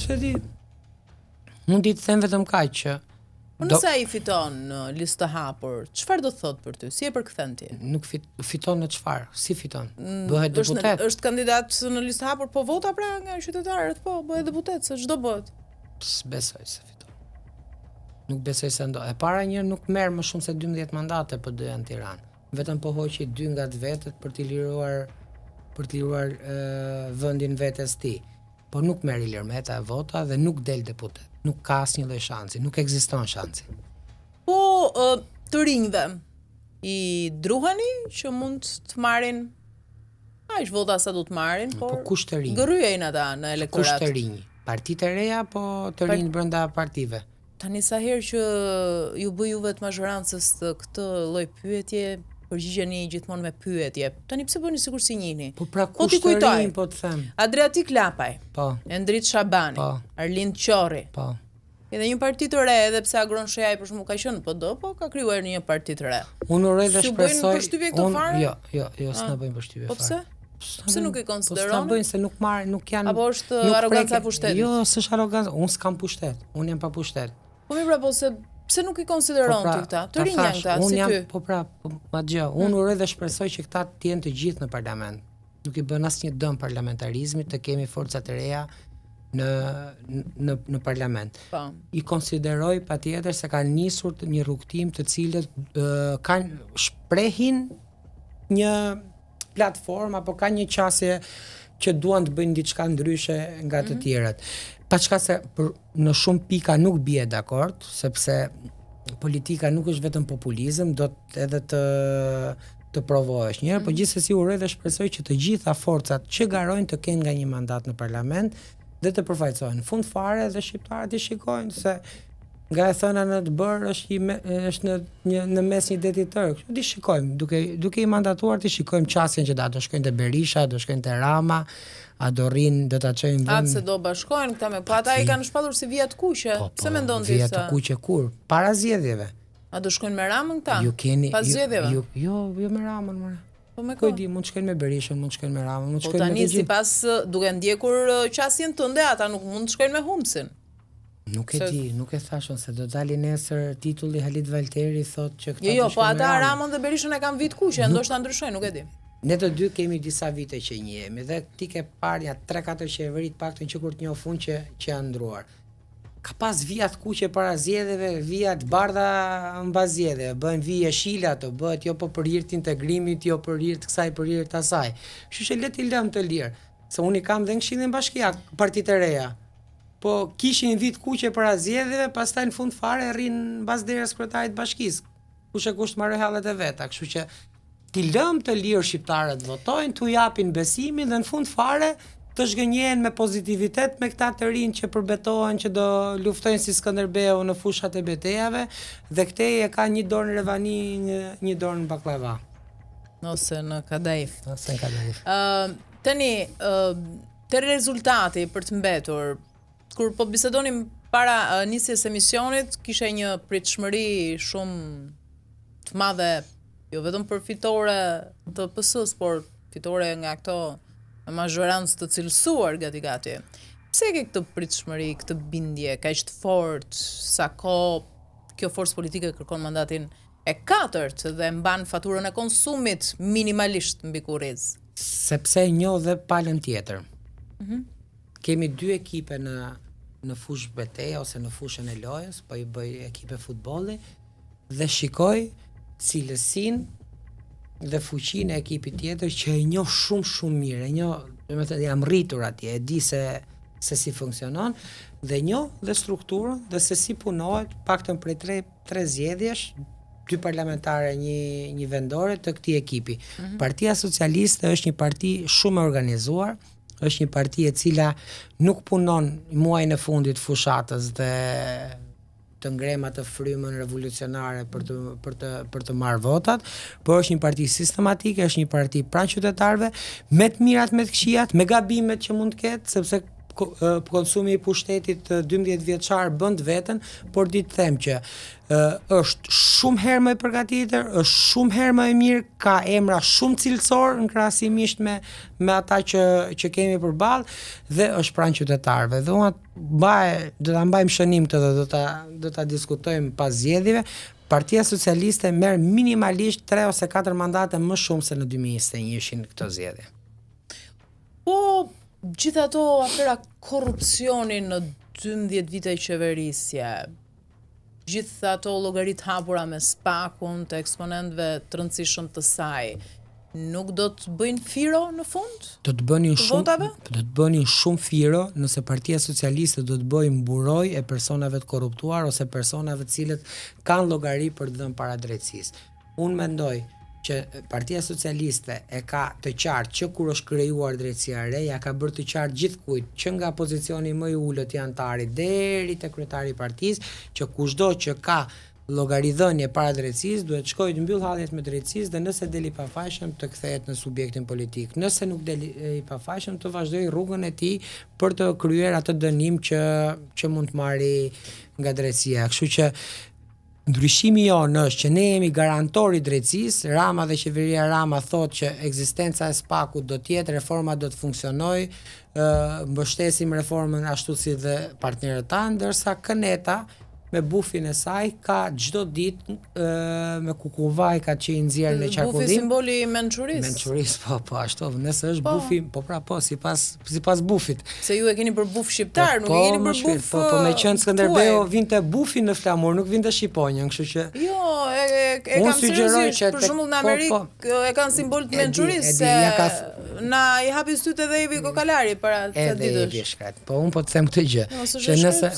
Se di, mund t'i të them vetëm kaq që Po nëse ai fiton në listë të hapur, çfarë do të thotë për ty? Si e përkthen ti? nuk fiton në çfarë? Si fiton? Bëhet deputet. Është kandidat në listë të hapur, po vota pra nga qytetarët, po bëhet deputet, se çdo bëhet. Besoj se fiton. Nuk besoj se ndo. E para njërë nuk merr më shumë se 12 mandate PD-ja në Tiranë. Vetëm po hoqi 2 nga të vetët për t'i liruar vendin vetes ti. Po nuk merr Ilir Meta vota dhe nuk del deputet. Nuk ka asnjë lloj shansi, nuk ekziston shansi. Po të rinjve i druhani që mund të marrin aq vota sa do të marrin, Po kush të rinj? gërryejnë ata në elektorat. Kush të rinj? Partitë e reja apo të rinj brenda partive? Tani sa herë që ju bë juve të mazhorancës të këtë lloj pyetje, përgjigjeni gjithmonë me pyetje. Tani pse bëni sikur si njihni? Po pra Po kush t'i të kujtoj. rinj po të them? Adriatik Lapaj, Po, Endrit Shabani, Po. Arlind Qorri. po. Edhe një parti të re, edhe pse Agron Shejaj për shkakun ka qenë në PD, po ka krijuar një parti të re. Unë uroj dhe S'ju bëjnë shpresoj. përshtypje këto fare? Jo, s'na bëjnë përshtypje Po fare. pse? Pse nuk e Po s'ta konsideroni? bëjnë se nuk marrin, nuk janë. Apo është nuk arroganca e preke- pushtetit? Jo, s'është arrogancë, unë s'kam pushtet. Unë jam pa pushtet. Po mirë pra, po pse nuk i konsideron ti këta? Të rinj janë këta, si ty. Po pra, ma gjë, unë uroj dhe shpresoj që këta të jenë të gjithë në parlament. Nuk i bën asnjë dëm parlamentarizmit të kemi forcat e reja në parlament. Po. I konsideroj patjetër se kanë nisur një rrugtim të cilët shprehin një platformë apo kanë një qasje që duan të bëjnë diçka ndryshe nga të tjerët. Paçka se në shumë pika nuk bie dakord, sepse politika nuk është vetëm populizëm, do edhe të provohesh njëherë, po gjithsesi uroj dhe shpresoj që të gjitha forcat që garojnë të kenë nga një mandat në parlament dhe të përfaqësohen. Në fund fare dhe shqiptarët i shikojnë se nga e thëna në të bërë është në mes një deti tërë. Kështu ti shikojmë, duke i mandatuar ti shikojmë qasjen që do shkojnë te Berisha, do shkojnë te Rama, a do rrin, do ta çojnë vend. Atë se do bashkojnë këta me, po ata i kanë shpallur si vija të kuqe. Pse mendon ti se? Vija të kuqe kur? Para zgjedhjeve. A do shkojnë me Ramën këta? Ju keni Pas zgjedhjeve? Jo me Ramën, more. Po me Ku e di, mund të shkojnë me Berishën, mund të shkojnë me Ramën, mund të Po shkojnë me tani të gjithë. sipas duke ndjekur qasjen tënde, ata nuk mund të shkojnë me Humpsin. Nuk e di, nuk e thashun se do dalin nesër titulli Halit Valteri thotë që këta Jo, do po shkojnë me ata Ramën. Ramën dhe Berishën e kanë vit kuqe, ndoshta ndryshojnë, nuk e di. Ne të dy kemi disa vite që njihemi dhe ti ke parë ja 3-4 qeveri të paktën që kur të njoh fund që janë ndruar. Ka pas vija të kuqe para zgjedhjeve, vija të bardha mbas zgjedhjeve, bëhen vije jeshile ato, bëhet jo po për hir të integrimit, jo për hir të kësaj, për hir të asaj. Kështu që le t'i lëm të lirë, se unë i kam dhe në Këshillin Bashkiak, partitë e reja. Po kishin vit kuqe para zgjedhjeve, pastaj në fund fare rrin mbas derës kryetarit të bashkisë. Kush e kush marrë hallet e veta, kështu që ti lëm të lirë shqiptarët votojnë, t'u japin besimin dhe në fund fare të zhgënjehen me pozitivitet me këta të rinj që përbetohen që do luftojnë si Skënderbeu në fushat e betejave dhe këtej e ka një dorë në Revani, një dorë në baklava. Ose në Kadajf. Ose në Kadajf. Tani, te rezultati për të mbetur, kur po bisedonim para nisjes së emisionit, kishe një pritshmëri shumë të madhe, jo vetëm për fitore të PS-s, por fitore nga këto me mazhorancë të cilësuar gati. Pse ke këtë pritshmëri, këtë bindje kaq të fortë, sa kohë kjo forcë politike kërkon mandatin e 4 dhe mban faturën e konsumit minimalisht mbi kurriz? Sepse njoh dhe palën tjetër. Kemi 2 ekipe në fushë betejë ose në fushën e lojës, po i bëj ekipe futbolli dhe shikoj cilësinë dhe fuqinë e ekipit tjetër që e njoh shumë mirë, e njoh, domethënë jam rritur atje, e di se si funksionon dhe njoh dhe strukturën dhe se si punohet, paktën prej 3 zgjedhjesh, 2 parlamentare, një vendore të këtij ekipi. Partia Socialiste është një parti shumë e organizuar, është një parti e cila nuk punon muajin e fundit fushatës dhe të ngrema të frymën revolucionare për të marrë votat, por është një parti sistematike, është një parti pranë qytetarëve, me të mirat, me të këqijat, me gabimet që mund të ketë, sepse konsumi i pushtetit 12 vjeçar bënd veten, por ditë them që është shumë herë më e përgatitur, është shumë herë më e mirë, ka emra shumë cilësor në krahasimisht me ata që kemi përballë dhe është pranë qytetarëve. Dhe unë do ta mbajmë shënim këtë dhe do ta diskutojmë pas zgjedhjeve. Partia Socialiste merr minimalisht 3 ose 4 mandate më shumë se në 2021 këto zgjedhje. Po, gjithë ato afera korrupsioni në 12 vite qeverisje, gjithë ato llogarit hapura me SPAK-un të eksponentëve të rëndësishëm të saj, nuk do të bëjnë firo në fund? Do të bënin shumë firo nëse Partia Socialiste do të bëjë mburoj e personave të korruptuar ose personave të cilët kanë llogari për të dhënë para drejtësisë. Unë mendoj që Partia Socialiste e ka të qartë që kur është krijuar drejtësia e re, ja ka bërë të qartë gjithkujt, që nga pozicioni më i ulët i antarit deri te kryetari i partisë, që kushdo që ka llogaridhënie para drejtësisë duhet shkojë të mbyll hallet me drejtësisë dhe nëse del i pafajshëm të kthehet në subjektin politik. Nëse nuk del i pafajshëm të vazhdojë rrugën e tij për të kryer atë dënim që mund të marrë nga drejtësia. Kështu që ndryshimi jonë është që ne jemi garantori drejtësisë. Rama dhe qeveria Rama thotë që ekzistenca e SPAK-ut do të jetë, reforma do të funksionojë, mbështesim reformën ashtu si dhe partnerët tanë, ndërsa Këneta me bufin e saj ka çdo ditë me kukuvajka që i nxjerrin në qarkullim. Bufi simboli i mençurisë. Mençurisë, po ashtu, nëse është bufi, sipas bufit. Se ju e keni për buf shqiptar, nuk e keni për buf. Po me qenë Skënderbeu vinte bufi në flamur, nuk vinte shqiponjën, kështu që jo, e kam seriozisht, për shembull në Amerikë e kanë simbol të mençurisë se na i hapi sytë edhe Evi Kokalari para të ditësh. Po un po të them këtë gjë, që nëse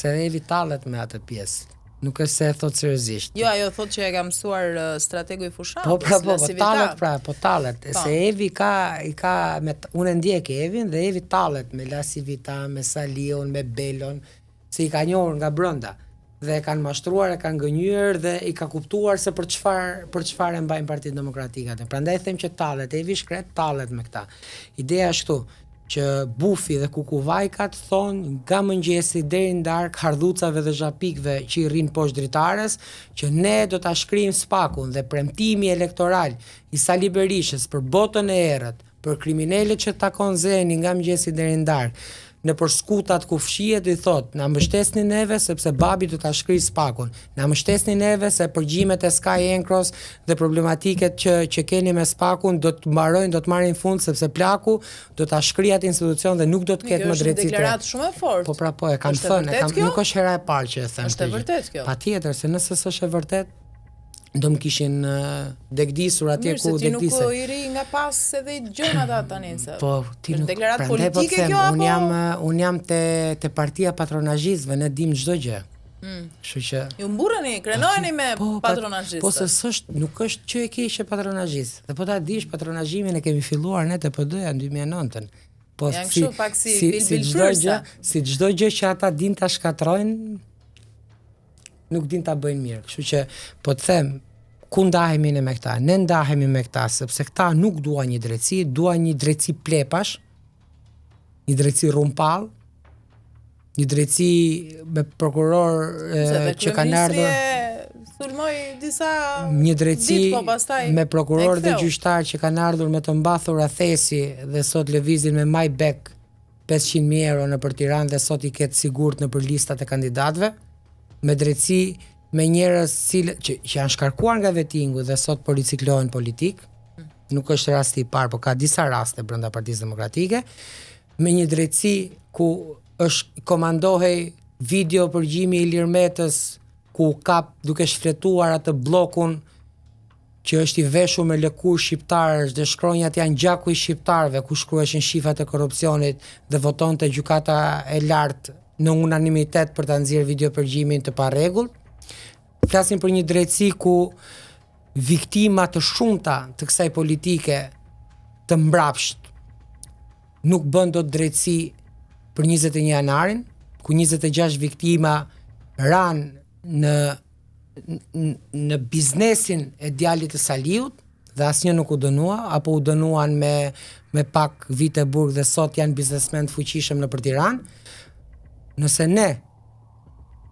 se Evi tallet me atë pjesë. Nuk është se e thot seriozisht. Jo, ajo thot që e ka mësuar strategu i fushatës. Po tallet. Se Evi unë ndjek Evin dhe Evi tallet me Lasivita, me Salion, me Belon, se i ka njohur nga brenda dhe e kanë mashtruar, e kanë gënjur dhe i ka kuptuar se për çfarë e mbajnë Partitë Demokratike atë. Prandaj them që tallet, Evi shkret tallet me këta. Ideja është këtu që bufi dhe kukuvajkat thonë nga mëngjesi deri në darkë hardhucave dhe zhapikëve që i rrinë poshtë dritares, që ne do ta shkrijmë SPAK-un dhe premtimi elektoral i Sali Berishës për botën e errët, për kriminalët që takon Zeni nga mëngjesi deri në darkë, në për skutat ku fshihet i thot, na mbështesni neve sepse babi do ta shkrijë SPAK-un. Na mbështesni neve se përgjimet e Sky Encros dhe problematiket që keni me SPAK-un do të mbarojnë, do të marrin fund sepse plaku do ta shkrijë atë institucion dhe nuk do të ketë më drejtësi. Është deklaratë shumë e fortë. Po e kam thënë, nuk është hera e parë që e them. Është e vërtetë kjo. Patjetër, se nëse s'është e vërtetë do më kishin degdisur atje ku degdise. Mirë, se ti nuk i ri nga pas edhe i gjën ata tani se. Po, ti nuk. Deklaratë politike kjo apo? Unë jam te partia patronazhistëve, ne dim çdo gjë. Kështu që ju mburreni, krenoheni me patronazhistët. Po se nuk është që e keqe patronazhist. Dhe po ta dish patronazhimin e kemi filluar ne te PD-ja në 2009-ën. Po si çdo gjë që ata din ta shkatrojnë, nuk din ta bëjnë mirë. Kështu që po të them, ku ndahemi ne me këta? Ne ndahemi me këta sepse këta nuk duan një drejtësi, duan një drejtësi plepash, një drejtësi rumpall, një drejtësi me prokuror që kanë ardhur sulmoi disa një drejtësi me prokuror dhe gjyqtar që kanë ardhur me të mbathur athesi dhe sot lëvizin me Maybach 500.000 euro nëpër Tiranë dhe sot i ketë sigurt nëpër listat e kandidatëve, me drejtësi me njerëz që janë shkarkuar nga vettingu dhe sot po riciklohen politik. Nuk është rasti i parë, por ka disa raste brenda Partisë Demokratike, me një drejtësi ku është komandohej video përgjimi i Ilir Metës ku kap duke shfletuar atë bllokun që është i veshur me lëkurë shqiptarësh dhe shkronjat janë gjaku i shqiptarëve ku shkruheshin shifrat e korrupsionit dhe votonte gjykata e lartë në unanimitet për ta nxjerrë video përgjimin të parregullt. Flasim për një drejtësi ku viktima të shumta të kësaj politike të mbrapsht nuk bën dot drejtësi për 21 janarin, ku 26 viktima ranë në biznesin e djalit të Saliut dhe asnjë nuk u dënua, apo u dënuan me pak vite burg dhe sot janë biznesmen të fuqishëm nëpër Tiranë. Nëse ne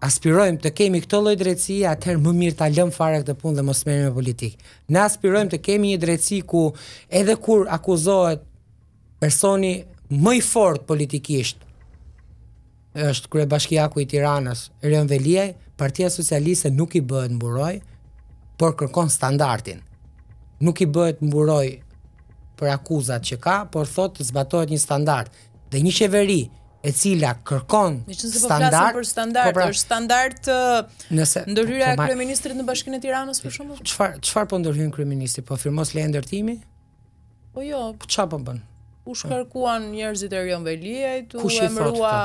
aspirojmë të kemi këtë lloj drejtësie, atëherë më mirë ta lëm fare këtë punë dhe mos merrem me politikë. Ne aspirojmë të kemi një drejtësi ku edhe kur akuzohet personi më i fortë politikisht është kryebashkiaku i Tiranës, Erion Veliaj, Partia Socialiste nuk i bëhet mburoj, por kërkon standardin. Nuk i bëhet mburoj për akuzat që ka, por thotë të zbatohet një standard. Dhe një qeveri e cila kërkon standard, për standard, është standard ndërhyrja e kryeministrit në Bashkinë e Tiranës për shembull. Çfarë po ndërhyn kryeministri? Po firmos leje ndërtimi? Po jo. Çfarë po bën? U shkarkuan njerëzit e Erion Veliajt, u emërua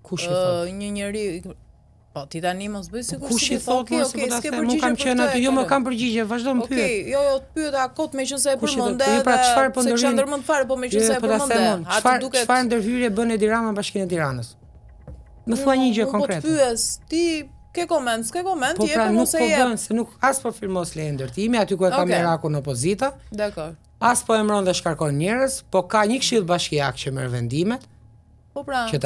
një njeri. Po ti tani mos bëj sikur kush i thot mos s'ke përgjigje. Kam qenë aty, jo më kam përgjigje, vazhdo më pyet. Okej, jo të pyet akot meqense e përmendë. Pra çfarë po ndërhyn? Se ndërmend fare, po meqense e përmendë. Çfarë ndërhyrje bën Edi Rama në Bashkinë e Tiranës? Më thua një gjë konkrete. Po të pyes, ti ke koment, s'ke koment, po jep apo mos e jep. Po pra nuk po bën, se nuk as po firmos leje ndërtimi aty ku e ka Meraku në opozita. Dakor. As po emëron dhe shkarkon njerëz, po ka një këshill bashkiak që merr vendimet. Po pra, se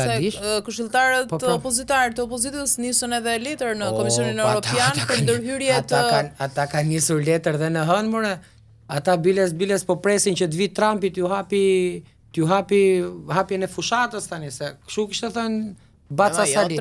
këshilltarët opozitarë të opozitës nisën edhe letër në Komisionin Evropian për ndërhyrje të... Ata kanë nisur letër dhe në hënë, more. Ata biles po presin që të vit Trumpi t'ju hapi hapjen e fushatës tani, se kështu kishte thënë Baca Sali.